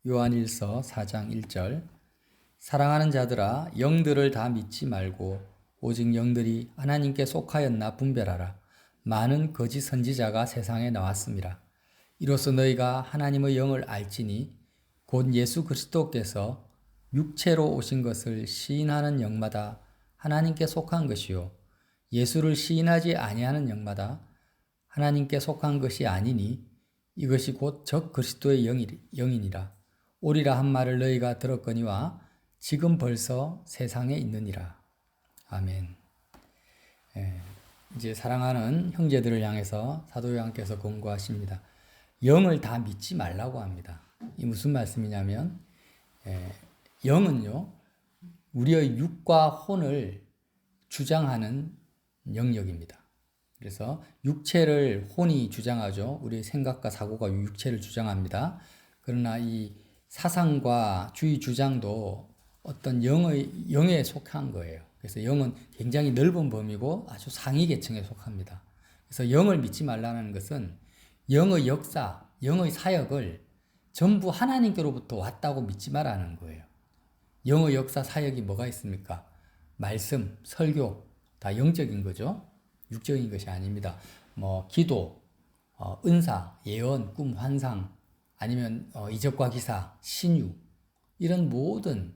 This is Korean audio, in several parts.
요한일서 4장 1절 사랑하는 자들아 영들을 다 믿지 말고 오직 영들이 하나님께 속하였나 분별하라. 많은 거짓 선지자가 세상에 나왔습니다. 이로써 너희가 하나님의 영을 알지니 곧 예수 그리스도께서 육체로 오신 것을 시인하는 영마다 하나님께 속한 것이요 예수를 시인하지 아니하는 영마다 하나님께 속한 것이 아니니 이것이 곧 적 그리스도의 영이니라. 오리라 한 말을 너희가 들었거니와 지금 벌써 세상에 있느니라. 아멘. 이제 사랑하는 형제들을 향해서 사도 요한께서 권고하십니다. 영을 다 믿지 말라고 합니다. 이 무슨 말씀이냐면 영은요 우리의 육과 혼을 주장하는 영역입니다. 그래서 육체를 혼이 주장하죠. 우리의 생각과 사고가 육체를 주장합니다. 그러나 이 사상과 주의 주장도 어떤 영에 속한 거예요. 그래서 영은 굉장히 넓은 범위고 아주 상위 계층에 속합니다. 그래서 영을 믿지 말라는 것은 영의 역사, 영의 사역을 전부 하나님께로부터 왔다고 믿지 말라는 거예요. 영의 역사 사역이 뭐가 있습니까? 말씀, 설교, 다 영적인 거죠. 육적인 것이 아닙니다. 기도, 은사, 예언, 꿈, 환상, 아니면 이적과 기사, 신유 이런 모든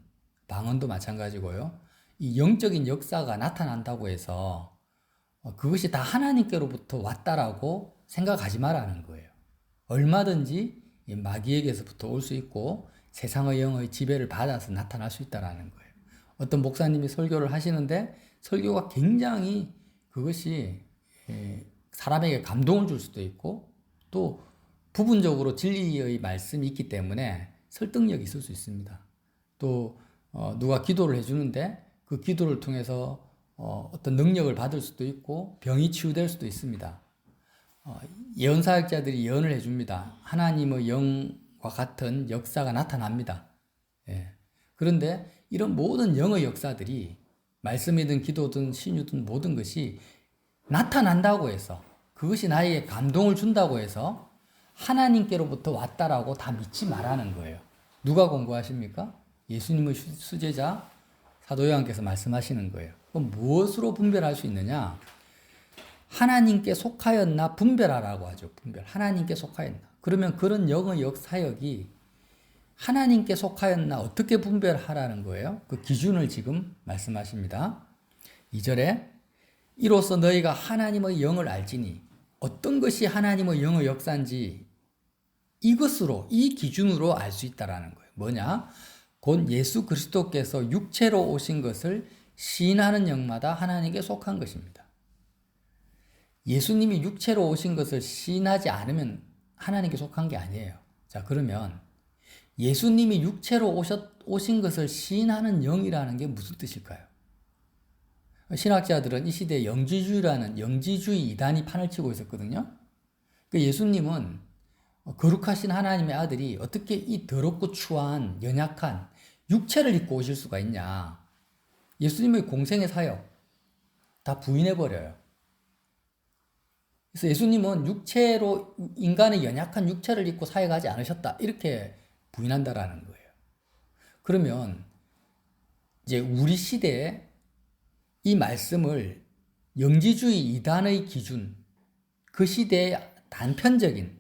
방언도 마찬가지고요. 이 영적인 역사가 나타난다고 해서 그것이 다 하나님께로부터 왔다라고 생각하지 말라는 거예요. 얼마든지 마귀에게서부터 올 수 있고 세상의 영의 지배를 받아서 나타날 수 있다라는 거예요. 어떤 목사님이 설교를 하시는데 설교가 굉장히 그것이 사람에게 감동을 줄 수도 있고 또 부분적으로 진리의 말씀이 있기 때문에 설득력이 있을 수 있습니다. 또 누가 기도를 해주는데 그 기도를 통해서 어떤 능력을 받을 수도 있고 병이 치유될 수도 있습니다. 예언사역자들이 예언을 해줍니다. 하나님의 영과 같은 역사가 나타납니다. 그런데 이런 모든 영의 역사들이 말씀이든 기도든 신유든 모든 것이 나타난다고 해서 그것이 나에게 감동을 준다고 해서 하나님께로부터 왔다라고 다 믿지 말라는 거예요. 누가 권고하십니까? 예수님의 수제자 사도 요한께서 말씀하시는 거예요. 그럼 무엇으로 분별할 수 있느냐? 하나님께 속하였나 분별하라고 하죠. 분별. 하나님께 속하였나. 그러면 그런 영의 역사역이 하나님께 속하였나 어떻게 분별하라는 거예요? 그 기준을 지금 말씀하십니다. 2절에 이로써 너희가 하나님의 영을 알지니 어떤 것이 하나님의 영의 역사인지 이것으로 이 기준으로 알 수 있다라는 거예요. 뭐냐? 곧 예수 그리스도께서 육체로 오신 것을 시인하는 영마다 하나님께 속한 것입니다. 예수님이 육체로 오신 것을 시인하지 않으면 하나님께 속한 게 아니에요. 자, 그러면 예수님이 육체로 오신 것을 시인하는 영이라는 게 무슨 뜻일까요? 신학자들은 이 시대에 영지주의 이단이 판을 치고 있었거든요. 예수님은 거룩하신 하나님의 아들이 어떻게 이 더럽고 추한 연약한 육체를 입고 오실 수가 있냐. 예수님의 공생의 사역 다 부인해버려요. 그래서 예수님은 인간의 연약한 육체를 입고 사역하지 않으셨다. 이렇게 부인한다라는 거예요. 그러면 이제 우리 시대에 이 말씀을 영지주의 이단의 기준, 그 시대의 단편적인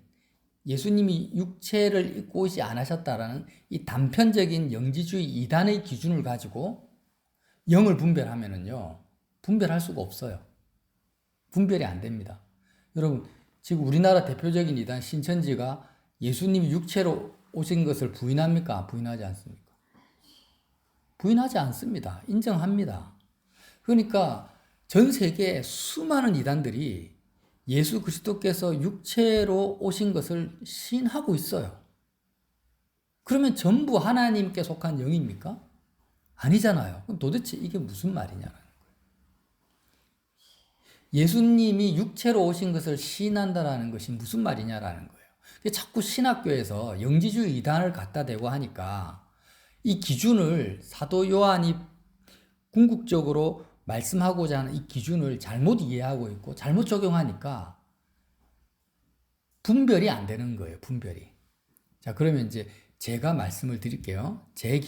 예수님이 육체를 입고 오지 않으셨다라는 이 단편적인 영지주의 이단의 기준을 가지고 영을 분별하면은요, 분별할 수가 없어요. 분별이 안 됩니다. 여러분, 지금 우리나라 대표적인 이단 신천지가 예수님이 육체로 오신 것을 부인합니까? 부인하지 않습니까? 부인하지 않습니다. 인정합니다. 그러니까 전 세계에 수많은 이단들이 예수 그리스도께서 육체로 오신 것을 시인하고 있어요. 그러면 전부 하나님께 속한 영입니까? 아니잖아요. 그럼 도대체 이게 무슨 말이냐라는 거예요. 예수님이 육체로 오신 것을 시인한다라는 것이 무슨 말이냐라는 거예요. 자꾸 신학교에서 영지주의 이단을 갖다 대고 하니까 이 기준을 사도 요한이 궁극적으로 말씀하고자 하는 이 기준을 잘못 이해하고 있고 잘못 적용하니까 분별이 안 되는 거예요. 분별이. 자, 그러면 이제 제가 말씀을 드릴게요. 제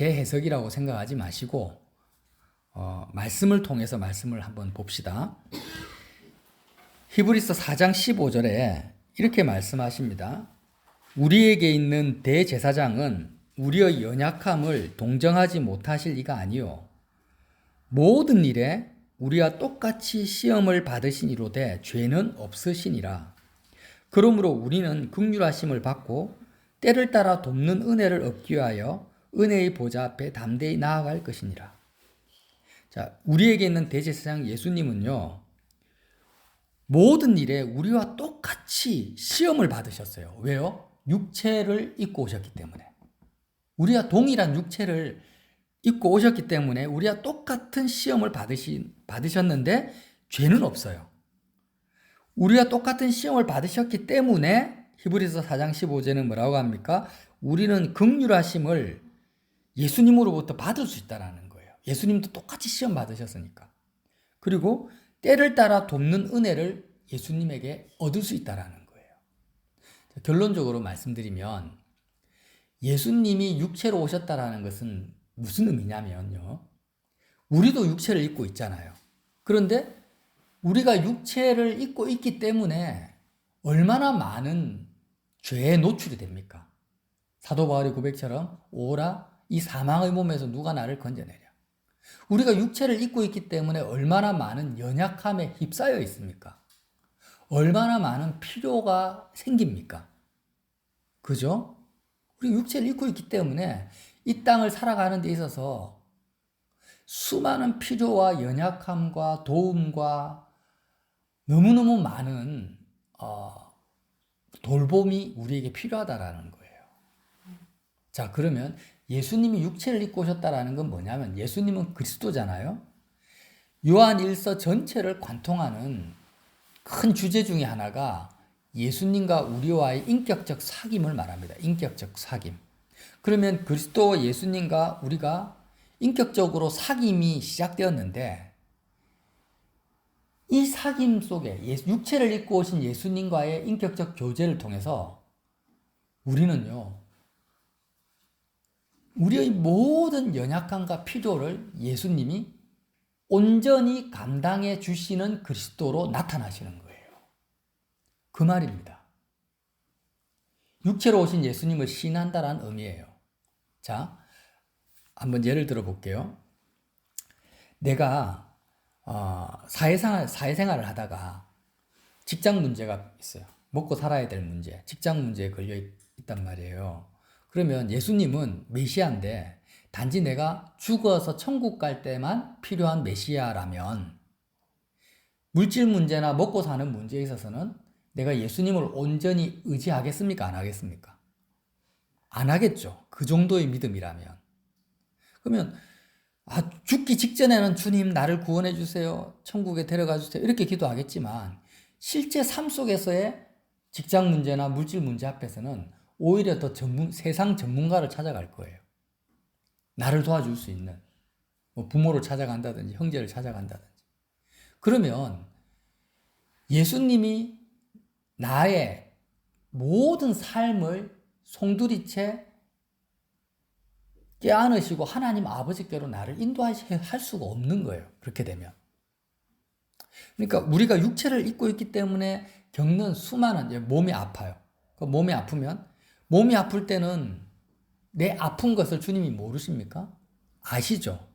해석이라고 생각하지 마시고 말씀을 통해서 말씀을 한번 봅시다. 히브리서 4장 15절에 이렇게 말씀하십니다. 우리에게 있는 대제사장은 우리의 연약함을 동정하지 못하실 이가 아니요 모든 일에 우리와 똑같이 시험을 받으시니로되 죄는 없으시니라. 그러므로 우리는 긍휼하심을 받고 때를 따라 돕는 은혜를 얻기 위하여 은혜의 보좌 앞에 담대히 나아갈 것이니라. 자, 우리에게 있는 대제사장 예수님은요, 모든 일에 우리와 똑같이 시험을 받으셨어요. 왜요? 육체를 입고 오셨기 때문에. 우리와 동일한 육체를 입고 오셨기 때문에 우리와 똑같은 시험을 받으셨는데 죄는 없어요. 우리와 똑같은 시험을 받으셨기 때문에 히브리서 4장 15절은 뭐라고 합니까? 우리는 긍휼하심을 예수님으로부터 받을 수 있다는 거예요. 예수님도 똑같이 시험 받으셨으니까. 그리고 때를 따라 돕는 은혜를 예수님에게 얻을 수 있다는 거예요. 결론적으로 말씀드리면 예수님이 육체로 오셨다는 것은 무슨 의미냐면요. 우리도 육체를 입고 있잖아요. 그런데 우리가 육체를 입고 있기 때문에 얼마나 많은 죄에 노출이 됩니까? 사도 바울의 고백처럼 오라 이 사망의 몸에서 누가 나를 건져내랴. 우리가 육체를 입고 있기 때문에 얼마나 많은 연약함에 휩싸여 있습니까? 얼마나 많은 필요가 생깁니까? 그죠? 우리 육체를 입고 있기 때문에 이 땅을 살아가는 데 있어서 수많은 필요와 연약함과 도움과 너무너무 많은 돌봄이 우리에게 필요하다라는 거예요. 자, 그러면 예수님이 육체를 입고 오셨다라는 건 뭐냐면 예수님은 그리스도잖아요. 요한 1서 전체를 관통하는 큰 주제 중에 하나가 예수님과 우리와의 인격적 사귐을 말합니다. 인격적 사귐. 그러면 그리스도 예수님과 우리가 인격적으로 사귐이 시작되었는데 이 사귐 속에 육체를 입고 오신 예수님과의 인격적 교제를 통해서 우리는요, 우리의 모든 연약함과 필요를 예수님이 온전히 감당해 주시는 그리스도로 나타나시는 거예요. 그 말입니다. 육체로 오신 예수님을 신한다라는 의미예요. 자, 한번 예를 들어 볼게요. 내가 사회생활을 하다가 직장 문제가 있어요. 먹고 살아야 될 문제, 직장 문제에 걸려 있단 말이에요. 그러면 예수님은 메시아인데 단지 내가 죽어서 천국 갈 때만 필요한 메시아라면 물질 문제나 먹고 사는 문제에 있어서는 내가 예수님을 온전히 의지하겠습니까? 안 하겠습니까? 안 하겠죠. 그 정도의 믿음이라면. 그러면 죽기 직전에는 주님 나를 구원해 주세요. 천국에 데려가 주세요. 이렇게 기도하겠지만 실제 삶 속에서의 직장 문제나 물질 문제 앞에서는 오히려 더 세상 전문가를 찾아갈 거예요. 나를 도와줄 수 있는 부모를 찾아간다든지 형제를 찾아간다든지. 그러면 예수님이 나의 모든 삶을 송두리째 깨안으시고 하나님 아버지께로 나를 인도하실 수가 없는 거예요. 그렇게 되면. 그러니까 우리가 육체를 입고 있기 때문에 겪는 수많은 몸이 아파요. 몸이 아프면 몸이 아플 때는 내 아픈 것을 주님이 모르십니까? 아시죠?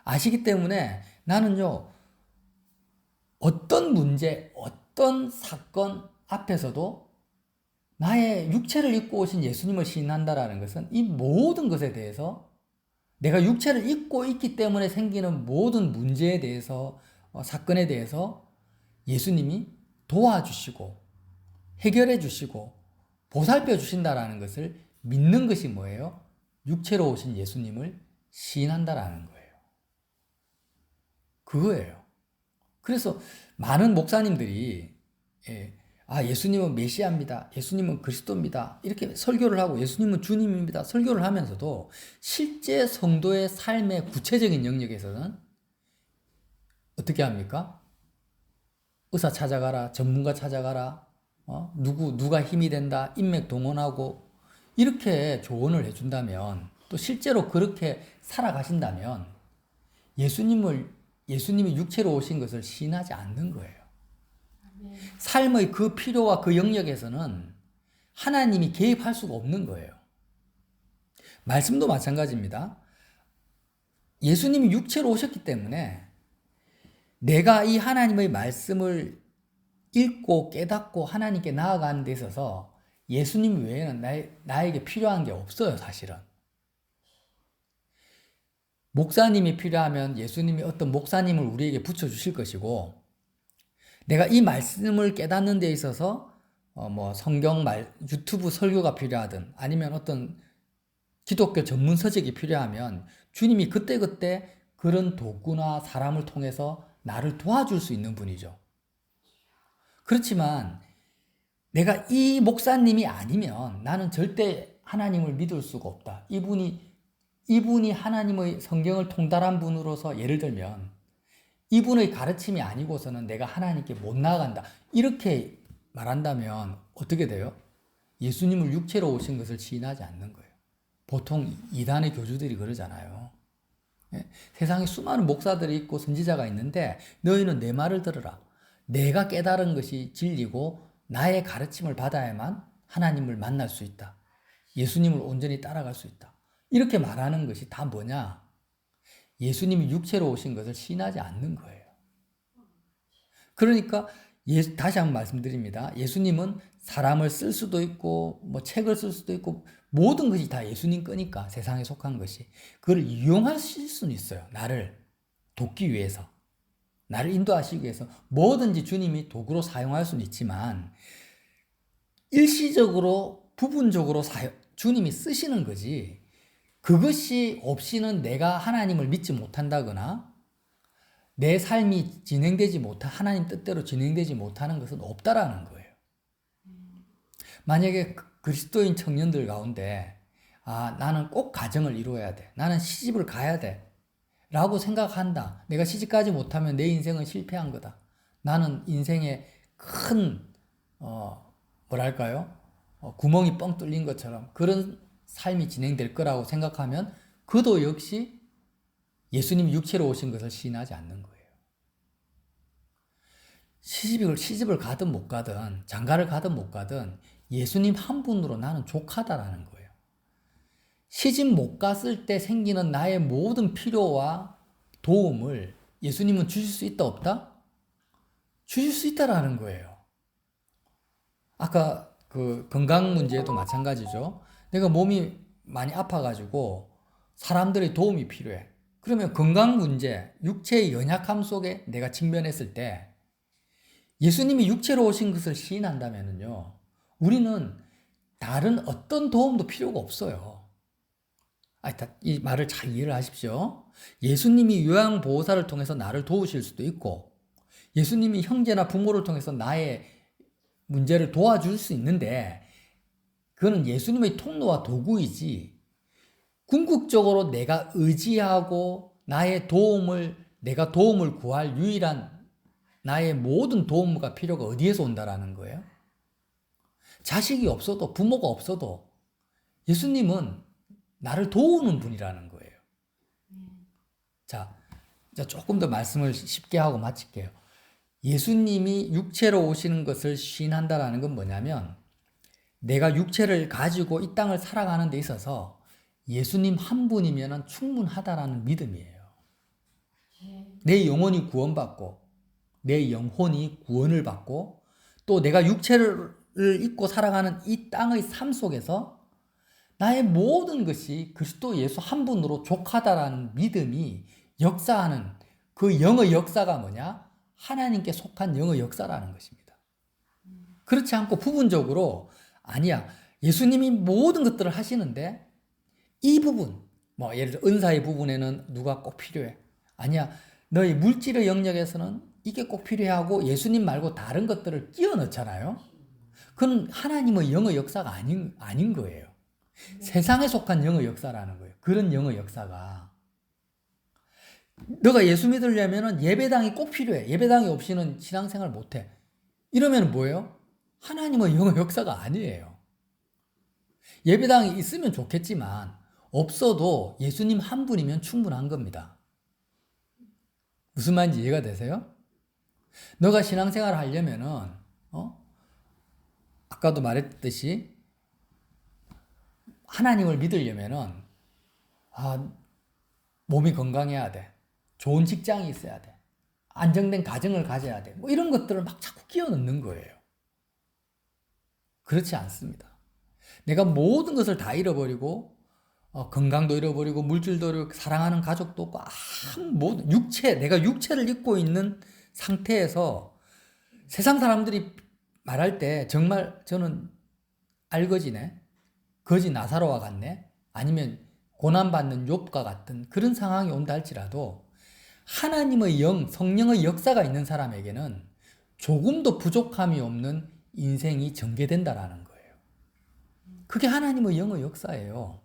아시기 때문에 나는요, 어떤 문제, 어떤 사건 앞에서도 나의 육체를 입고 오신 예수님을 신한다라는 것은 이 모든 것에 대해서 내가 육체를 입고 있기 때문에 생기는 모든 문제에 대해서, 사건에 대해서 예수님이 도와주시고 해결해 주시고 보살펴 주신다라는 것을 믿는 것이 뭐예요? 육체로 오신 예수님을 시인한다라는 거예요. 그거예요. 그래서 많은 목사님들이 예수님은 메시아입니다. 예수님은 그리스도입니다. 이렇게 설교를 하고 예수님은 주님입니다. 설교를 하면서도 실제 성도의 삶의 구체적인 영역에서는 어떻게 합니까? 의사 찾아가라, 전문가 찾아가라, 누가 힘이 된다, 인맥 동원하고 이렇게 조언을 해준다면, 또 실제로 그렇게 살아가신다면 예수님이 육체로 오신 것을 시인하지 않는 거예요. 삶의 그 필요와 그 영역에서는 하나님이 개입할 수가 없는 거예요. 말씀도 마찬가지입니다. 예수님이 육체로 오셨기 때문에 내가 이 하나님의 말씀을 읽고 깨닫고 하나님께 나아가는 데 있어서 예수님 외에는 나에게 필요한 게 없어요, 사실은. 목사님이 필요하면 예수님이 어떤 목사님을 우리에게 붙여주실 것이고, 내가 이 말씀을 깨닫는 데 있어서 유튜브 설교가 필요하든 아니면 어떤 기독교 전문 서적이 필요하면 주님이 그때그때 그런 도구나 사람을 통해서 나를 도와줄 수 있는 분이죠. 그렇지만 내가 이 목사님이 아니면 나는 절대 하나님을 믿을 수가 없다. 이분이 하나님의 성경을 통달한 분으로서 예를 들면 이분의 가르침이 아니고서는 내가 하나님께 못 나아간다. 이렇게 말한다면 어떻게 돼요? 예수님을 육체로 오신 것을 시인하지 않는 거예요. 보통 이단의 교주들이 그러잖아요. 세상에 수많은 목사들이 있고 선지자가 있는데 너희는 내 말을 들으라. 내가 깨달은 것이 진리고 나의 가르침을 받아야만 하나님을 만날 수 있다. 예수님을 온전히 따라갈 수 있다. 이렇게 말하는 것이 다 뭐냐? 예수님이 육체로 오신 것을 시인하지 않는 거예요. 그러니까 다시 한번 말씀드립니다. 예수님은 사람을 쓸 수도 있고 책을 쓸 수도 있고 모든 것이 다 예수님 거니까, 세상에 속한 것이. 그걸 이용하실 수는 있어요. 나를 돕기 위해서. 나를 인도하시기 위해서 뭐든지 주님이 도구로 사용할 수는 있지만 일시적으로 부분적으로 주님이 쓰시는 거지, 그것이 없이는 내가 하나님을 믿지 못한다거나 내 삶이 하나님 뜻대로 진행되지 못하는 것은 없다라는 거예요. 만약에 그리스도인 청년들 가운데 나는 꼭 가정을 이루어야 돼, 나는 시집을 가야 돼 라고 생각한다. 내가 시집가지 못하면 내 인생은 실패한 거다. 나는 인생에 큰 구멍이 뻥 뚫린 것처럼 그런 삶이 진행될 거라고 생각하면 그도 역시 예수님이 육체로 오신 것을 시인하지 않는 거예요. 시집을 가든 못 가든 장가를 가든 못 가든 예수님 한 분으로 나는 족하다라는 거예요. 시집 못 갔을 때 생기는 나의 모든 필요와 도움을 예수님은 주실 수 있다 없다? 주실 수 있다라는 거예요. 아까 그 건강 문제도 마찬가지죠. 내가 몸이 많이 아파가지고 사람들의 도움이 필요해. 그러면 건강 문제, 육체의 연약함 속에 내가 직면했을 때 예수님이 육체로 오신 것을 시인한다면요, 우리는 다른 어떤 도움도 필요가 없어요. 이 말을 잘 이해를 하십시오. 예수님이 요양보호사를 통해서 나를 도우실 수도 있고, 예수님이 형제나 부모를 통해서 나의 문제를 도와줄 수 있는데, 그건 예수님의 통로와 도구이지, 궁극적으로 내가 의지하고 내가 도움을 구할 유일한 나의 모든 도움과 필요가 어디에서 온다라는 거예요? 자식이 없어도, 부모가 없어도 예수님은 나를 도우는 분이라는 거예요. 자, 조금 더 말씀을 쉽게 하고 마칠게요. 예수님이 육체로 오시는 것을 시인한다라는 건 뭐냐면, 내가 육체를 가지고 이 땅을 살아가는 데 있어서 예수님 한 분이면 충분하다라는 믿음이에요. 내 영혼이 구원받고 내 영혼이 구원을 받고 또 내가 육체를 입고 살아가는 이 땅의 삶 속에서 나의 모든 것이 그리스도 예수 한 분으로 족하다라는 믿음이 역사하는 그 영의 역사가 뭐냐? 하나님께 속한 영의 역사라는 것입니다. 그렇지 않고 부분적으로 아니야, 예수님이 모든 것들을 하시는데 이 부분, 예를 들어 은사의 부분에는 누가 꼭 필요해? 아니야, 너희 물질의 영역에서는 이게 꼭 필요하고 예수님 말고 다른 것들을 끼워 넣잖아요. 그건 하나님의 영의 역사가 아닌 거예요. 세상에 속한 영의 역사라는 거예요. 그런 영의 역사가. 너가 예수 믿으려면 예배당이 꼭 필요해. 예배당이 없이는 신앙생활 못해. 이러면 뭐예요? 하나님의 영의 역사가 아니에요. 예배당이 있으면 좋겠지만 없어도 예수님 한 분이면 충분한 겁니다. 무슨 말인지 이해가 되세요? 너가 신앙생활을 하려면은 아까도 말했듯이 하나님을 믿으려면은 몸이 건강해야 돼. 좋은 직장이 있어야 돼. 안정된 가정을 가져야 돼. 뭐 이런 것들을 막 자꾸 끼워 넣는 거예요. 그렇지 않습니다. 내가 모든 것을 다 잃어버리고 건강도 잃어버리고 물질도 잃어버리고 사랑하는 가족도 없고 모든 내가 육체를 입고 있는 상태에서 세상 사람들이 말할 때 정말 저는 알거지네, 거지 나사로와 같네, 아니면 고난받는 욥과 같은 그런 상황이 온다 할지라도 하나님의 성령의 역사가 있는 사람에게는 조금도 부족함이 없는 인생이 전개된다라는 거예요. 그게 하나님의 영의 역사예요.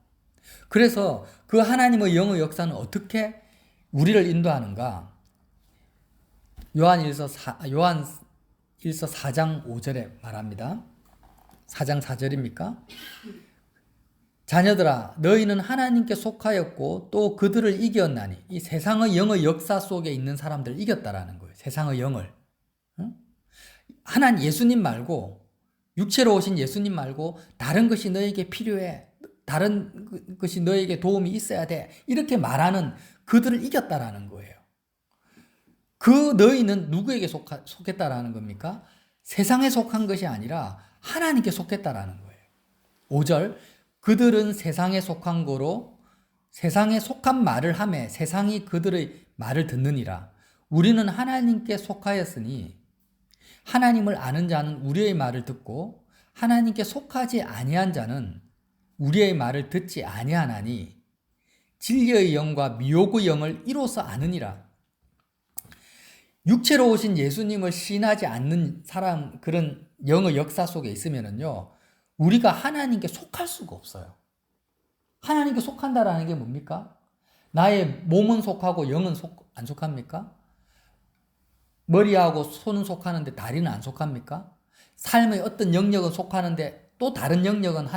그래서 그 하나님의 영의 역사는 어떻게 우리를 인도하는가? 요한일서 4장 5절에 말합니다. 4장 4절입니까? 자녀들아, 너희는 하나님께 속하였고 또 그들을 이겼나니. 이 세상의 영의 역사 속에 있는 사람들을 이겼다라는 거예요. 세상의 영을. 하나님 예수님 말고, 육체로 오신 예수님 말고 다른 것이 너에게 필요해. 다른 것이 너에게 도움이 있어야 돼. 이렇게 말하는 그들을 이겼다라는 거예요. 그 너희는 누구에게 속했다라는 겁니까? 세상에 속한 것이 아니라 하나님께 속했다라는 거예요. 5절, 그들은 세상에 속한 거로 세상에 속한 말을 하매 세상이 그들의 말을 듣느니라. 우리는 하나님께 속하였으니 하나님을 아는 자는 우리의 말을 듣고 하나님께 속하지 아니한 자는 우리의 말을 듣지 아니하나니 진리의 영과 미혹의 영을 이로써 아느니라. 육체로 오신 예수님을 신하지 않는 사람, 그런 영의 역사 속에 있으면은요, 우리가 하나님께 속할 수가 없어요. 하나님께 속한다라는 게 뭡니까? 나의 몸은 속하고 영은 안 속합니까? 머리하고 손은 속하는데 다리는 안 속합니까? 삶의 어떤 영역은 속하는데 또 다른 영역은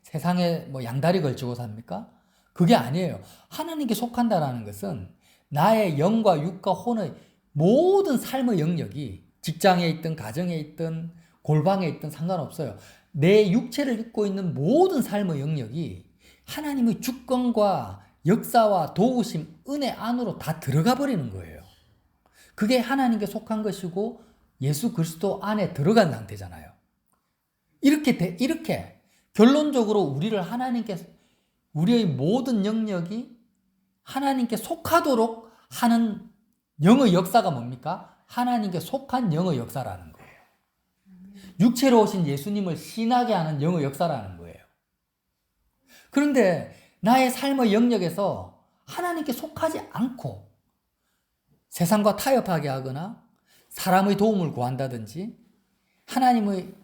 세상에 양다리 걸치고 삽니까? 그게 아니에요. 하나님께 속한다라는 것은 나의 영과 육과 혼의 모든 삶의 영역이 직장에 있든 가정에 있든 골방에 있든 상관없어요. 내 육체를 입고 있는 모든 삶의 영역이 하나님의 주권과 역사와 도우심, 은혜 안으로 다 들어가 버리는 거예요. 그게 하나님께 속한 것이고 예수 그리스도 안에 들어간 상태잖아요. 이렇게 결론적으로 우리의 모든 영역이 하나님께 속하도록 하는 영의 역사가 뭡니까? 하나님께 속한 영의 역사라는 거예요. 육체로 오신 예수님을 신하게 하는 영의 역사라는 거예요. 그런데 나의 삶의 영역에서 하나님께 속하지 않고 세상과 타협하게 하거나 사람의 도움을 구한다든지 하나님의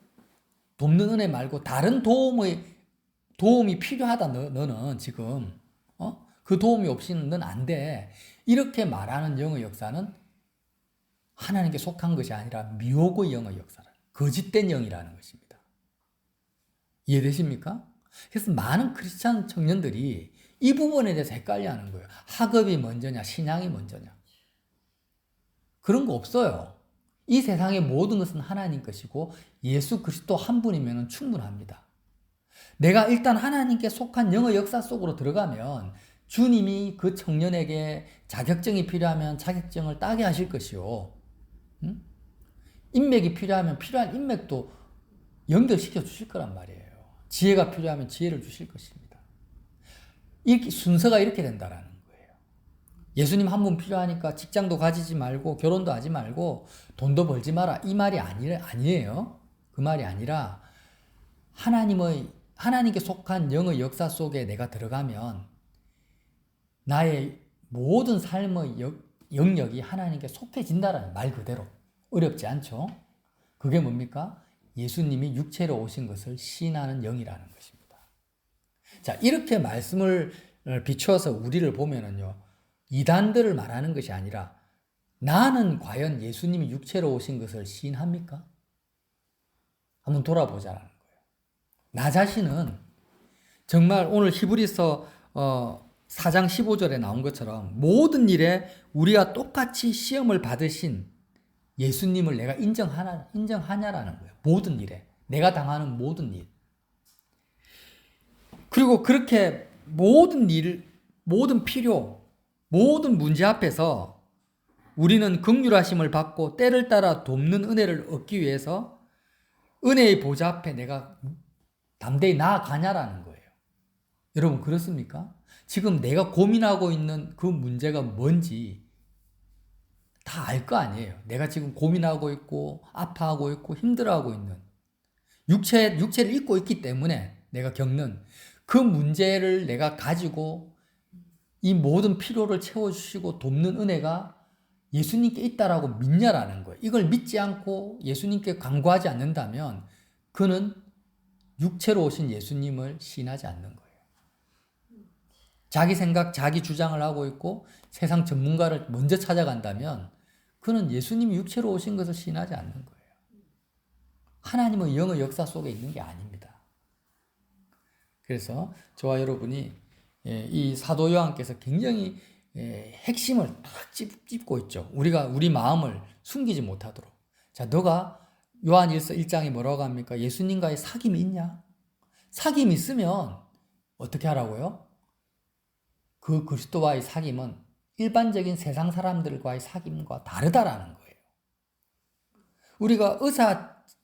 돕는 은혜 말고 다른 도움이 필요하다. 너는 지금 그 도움이 없이는 넌 안 돼. 이렇게 말하는 영의 역사는 하나님께 속한 것이 아니라 미혹의 영의 역사라. 거짓된 영이라는 것입니다. 이해되십니까? 그래서 많은 크리스찬 청년들이 이 부분에 대해서 헷갈려하는 거예요. 학업이 먼저냐, 신앙이 먼저냐. 그런 거 없어요. 이 세상의 모든 것은 하나님 것이고 예수 그리스도 한 분이면 충분합니다. 내가 일단 하나님께 속한 영의 역사 속으로 들어가면 주님이 그 청년에게 자격증이 필요하면 자격증을 따게 하실 것이요. 인맥이 필요하면 필요한 인맥도 연결시켜 주실 거란 말이에요. 지혜가 필요하면 지혜를 주실 것입니다. 이렇게 순서가 이렇게 된다라는 거예요. 예수님 한 분 필요하니까 직장도 가지지 말고 결혼도 하지 말고 돈도 벌지 마라. 이 말이 아니에요. 그 말이 아니라 하나님께 속한 영의 역사 속에 내가 들어가면 나의 모든 삶의 영역이 하나님께 속해진다라는 말 그대로. 어렵지 않죠? 그게 뭡니까? 예수님이 육체로 오신 것을 시인하는 영이라는 것입니다. 자, 이렇게 말씀을 비추어서 우리를 보면은요, 이단들을 말하는 것이 아니라 나는 과연 예수님이 육체로 오신 것을 시인합니까? 한번 돌아보자라는 거예요. 나 자신은 정말 오늘 히브리서 4장 15절에 나온 것처럼 모든 일에 우리와 똑같이 시험을 받으신 예수님을 내가 인정하냐라는 거예요. 모든 일에. 내가 당하는 모든 일. 그리고 그렇게 모든 일, 모든 필요, 모든 문제 앞에서 우리는 긍휼하심을 받고 때를 따라 돕는 은혜를 얻기 위해서 은혜의 보좌 앞에 내가 담대히 나아가냐라는 거예요. 여러분 그렇습니까? 지금 내가 고민하고 있는 그 문제가 뭔지 다 알 거 아니에요. 내가 지금 고민하고 있고 아파하고 있고 힘들어하고 있는 육체를 입고 있기 때문에 내가 겪는 그 문제를 내가 가지고 이 모든 필요를 채워주시고 돕는 은혜가 예수님께 있다라고 믿냐라는 거예요. 이걸 믿지 않고 예수님께 간구하지 않는다면 그는 육체로 오신 예수님을 신하지 않는 거예요. 자기 생각, 자기 주장을 하고 있고 세상 전문가를 먼저 찾아간다면 그는 예수님이 육체로 오신 것을 신하지 않는 거예요. 하나님의 영의 역사 속에 있는 게 아닙니다. 그래서 저와 여러분이 이 사도 요한께서 굉장히 핵심을 딱 짚고 있죠. 우리 마음을 숨기지 못하도록. 자, 너가 요한일서 1장에 뭐라고 합니까? 예수님과의 사귐이 있냐? 사귐이 있으면 어떻게 하라고요? 그 그리스도와의 사귐은 일반적인 세상 사람들과의 사귐과 다르다라는 거예요. 우리가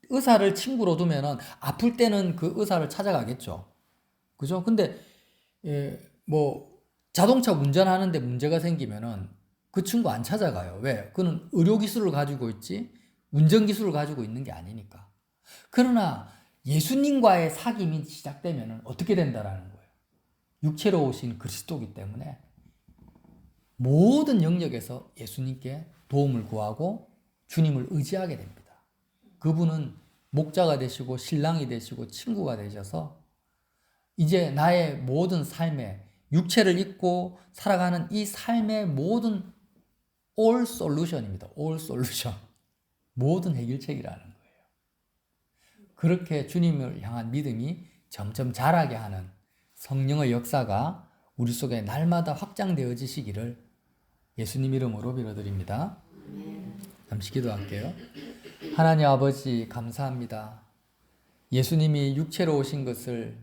의사를 친구로 두면은 아플 때는 그 의사를 찾아가겠죠. 그죠? 근데 자동차 운전하는데 문제가 생기면은 그 친구 안 찾아가요. 왜? 그는 의료 기술을 가지고 있지 운전 기술을 가지고 있는 게 아니니까. 그러나 예수님과의 사귐이 시작되면은 어떻게 된다라는 거예요. 육체로 오신 그리스도이기 때문에 모든 영역에서 예수님께 도움을 구하고 주님을 의지하게 됩니다. 그분은 목자가 되시고 신랑이 되시고 친구가 되셔서 이제 나의 모든 삶에 육체를 입고 살아가는 이 삶의 모든 all solution입니다. all solution. 모든 해결책이라는 거예요. 그렇게 주님을 향한 믿음이 점점 자라게 하는 성령의 역사가 우리 속에 날마다 확장되어지시기를 예수님 이름으로 빌어드립니다. 잠시 기도할게요. 하나님 아버지 감사합니다. 예수님이 육체로 오신 것을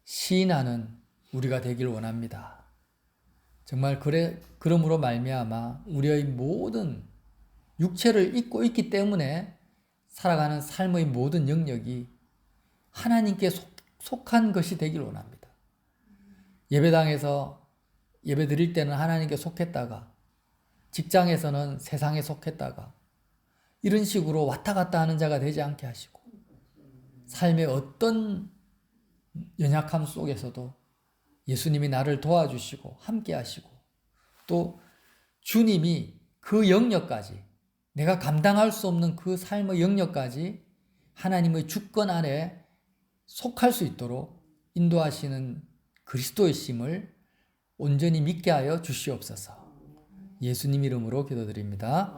시인하는 우리가 되길 원합니다. 정말 그러므로 말미암아 우리의 모든 육체를 입고 있기 때문에 살아가는 삶의 모든 영역이 하나님께 속한 것이 되길 원합니다. 예배당에서 예배 드릴 때는 하나님께 속했다가 직장에서는 세상에 속했다가 이런 식으로 왔다 갔다 하는 자가 되지 않게 하시고 삶의 어떤 연약함 속에서도 예수님이 나를 도와주시고 함께 하시고 또 주님이 그 영역까지 내가 감당할 수 없는 그 삶의 영역까지 하나님의 주권 아래 속할 수 있도록 인도하시는 그리스도의 심을 온전히 믿게 하여 주시옵소서. 예수님 이름으로 기도드립니다.